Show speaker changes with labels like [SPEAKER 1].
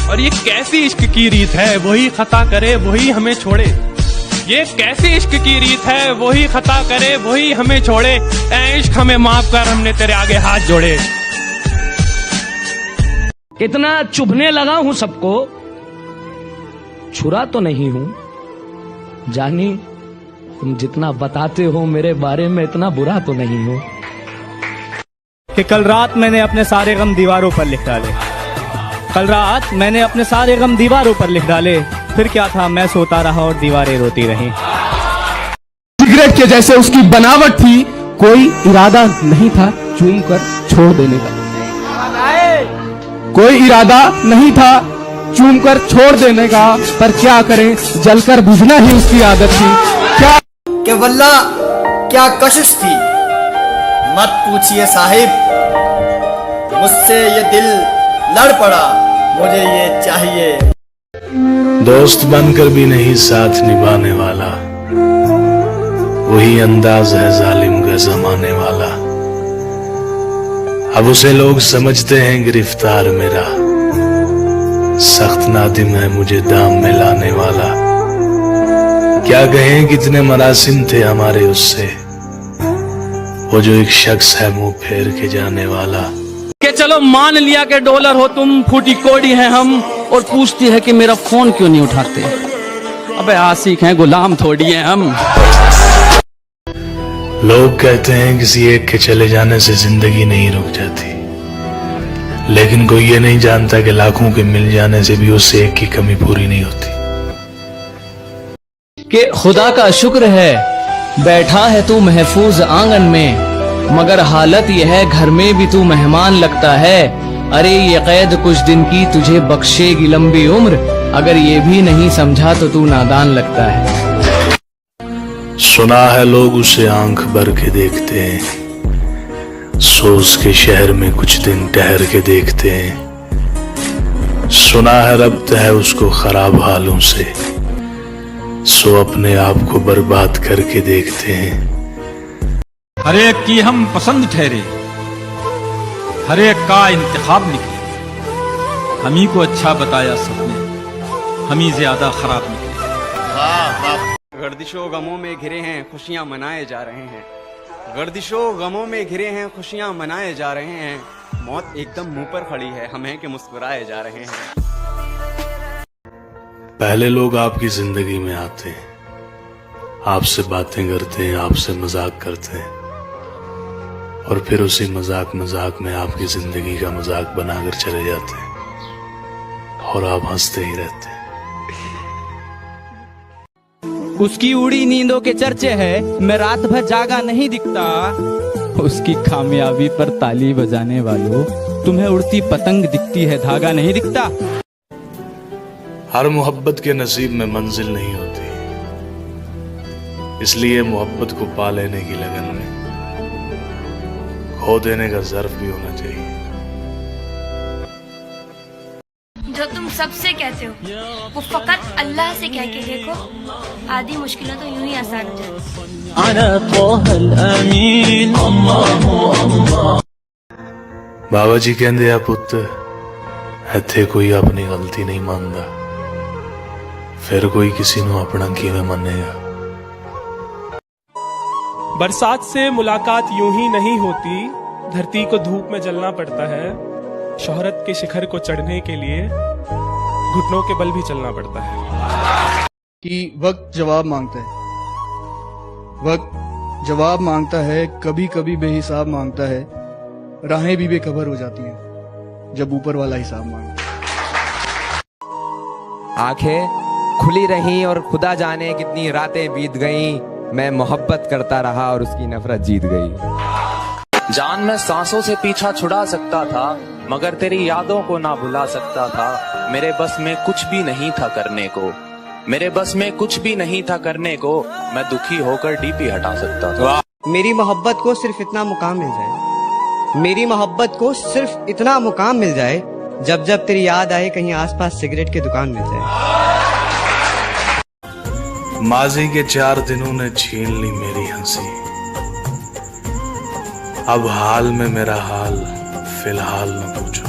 [SPEAKER 1] और ये कैसी इश्क की रीत है, वही खता करे वही हमें छोड़े। ये कैसी इश्क की रीत है, वही खता करे वही हमें छोड़े। ऐ इश्क हमें माफ कर, हमने तेरे आगे हाथ जोड़े।
[SPEAKER 2] इतना चुभने लगा हूं सबको, छुरा तो नहीं हूं। जानी तुम जितना बताते हो मेरे बारे में, इतना बुरा तो नहीं हूं।
[SPEAKER 3] कि कल रात मैंने अपने सारे गम दीवारों पर लिख डाले। कल रात मैंने अपने सारे गम दीवारों पर लिख डाले। फिर क्या था, मैं सोता रहा और दीवारें रोती रहीं।
[SPEAKER 4] सिगरेट के जैसे उसकी बनावट थी, कोई इरादा नहीं था चूम कर छोड़ देने का। कोई इरादा नहीं था चूम कर छोड़ देने का, पर क्या करें, जलकर बुझना ही उसकी आदत थी। क्या
[SPEAKER 5] कि वल्ला क्या कशिश थी, मत पूछिए साहिब, मुझसे ये दिल लड़ पड़ा, मुझे ये चाहिए।
[SPEAKER 6] दोस्त बनकर भी नहीं साथ निभाने वाला, वही अंदाज है जालिम का जमाने वाला। अब उसे लोग समझते हैं गिरफ्तार मेरा, सख्त नादिम है मुझे दाम में लाने वाला। क्या कहें कितने मरासिम थे हमारे उससे, वो जो एक शख्स है मुंह फेर के जाने वाला।
[SPEAKER 2] कि चलो मान लिया कि डॉलर हो तुम, फूटी कोड़ी है हम, और पूछती है कि मेरा फोन क्यों नहीं उठाते। अबे आशिक हैं, गुलाम थोड़ी हैं हम।
[SPEAKER 6] लोग कहते हैं किसी एक के चले जाने से जिंदगी नहीं रुक जाती, लेकिन कोई ये नहीं जानता कि लाखों के मिल जाने से भी उससे एक की कमी पूरी नहीं होती।
[SPEAKER 2] कि खुदा का शुक्र है बैठा है तू महफूज आंगन में, मगर हालत यह है घर में भी तू मेहमान लगता है। अरे ये कैद कुछ दिन की तुझे बख्शेगी लंबी उम्र, अगर ये भी नहीं समझा तो तू नादान लगता है।
[SPEAKER 6] सुना है लोग उसे आंख भर के देखते हैं, सोच के शहर में कुछ दिन ठहर के देखते हैं। सुना है रब्त है उसको खराब हालों से, सो अपने आप को बर्बाद करके देखते हैं।
[SPEAKER 7] हर एक की हम पसंद ठहरे, हर एक का इंतखाब निकले। हम ही को अच्छा बताया सबने, हम ही ज्यादा खराब निकले।
[SPEAKER 8] गर्दिशों गमों में घिरे हैं, खुशियां मनाए जा रहे हैं। गर्दिशों गमों में घिरे हैं, खुशियां मनाए जा रहे हैं। मौत एकदम मुंह पर खड़ी है, हम हैं कि मुस्कुराए जा रहे हैं।
[SPEAKER 6] पहले लोग आपकी जिंदगी में आते हैं, आपसे बातें करते हैं, आपसे मजाक करते हैं, और फिर उसी मजाक में आपकी जिंदगी का मजाक बनाकर चले जाते हैं, और आप हंसते ही रहते हैं।
[SPEAKER 3] उसकी उड़ी नींदों के चर्चे है, मैं रात भर जागा नहीं दिखता। उसकी खामियाबी पर ताली बजाने वालों, तुम्हें उड़ती पतंग दिखती है, धागा नहीं दिखता।
[SPEAKER 6] हर मोहब्बत के नसीब में मंजिल नहीं होती, इसलिए मोहब्बत को पा लेने की लगन में खो देने का ज़र्फ भी होना चाहिए।
[SPEAKER 9] जो तुम सबसे कहते हो वो फकत अल्लाह से कह के देखो, आधी मुश्किलें तो यूं ही आसान हो जाती।
[SPEAKER 6] बाबा जी कहते आ पुत, इत्थे कोई अपनी गलती नहीं मानता, फिर कोई किसी को अपना किवें मनेगा।
[SPEAKER 1] बरसात से मुलाकात यूं ही नहीं होती, धरती को धूप में जलना पड़ता है। शोहरत के शिखर को चढ़ने के लिए घुटनों के बल भी चलना पड़ता है।
[SPEAKER 10] कि वक्त जवाब मांगता है, वक्त जवाब मांगता है, कभी कभी बेहिसाब मांगता है। राहें भी बेखबर हो जाती हैं जब ऊपर वाला हिसाब मांगता है।
[SPEAKER 11] आंखें खुली रहीं और खुदा जाने कितनी रातें बीत गईं, मैं मोहब्बत करता रहा और उसकी नफरत जीत गई।
[SPEAKER 12] जान मैं सांसों से पीछा छुड़ा सकता था, मगर तेरी यादों को ना भुला सकता था। मेरे बस में कुछ भी नहीं था करने को, मेरे बस में कुछ भी नहीं था करने को, मैं दुखी होकर डीपी हटा सकता था।
[SPEAKER 5] मेरी मोहब्बत को सिर्फ इतना मुकाम मिल जाए, मेरी मोहब्बत को सिर्फ इतना मुकाम मिल जाए, जब जब तेरी याद आए कहीं आसपास सिगरेट की दुकान मिल जाए।
[SPEAKER 6] माजी के 4 दिनों ने छीन ली मेरी हंसी, अब हाल में मेरा हाल फिलहाल न पूछो।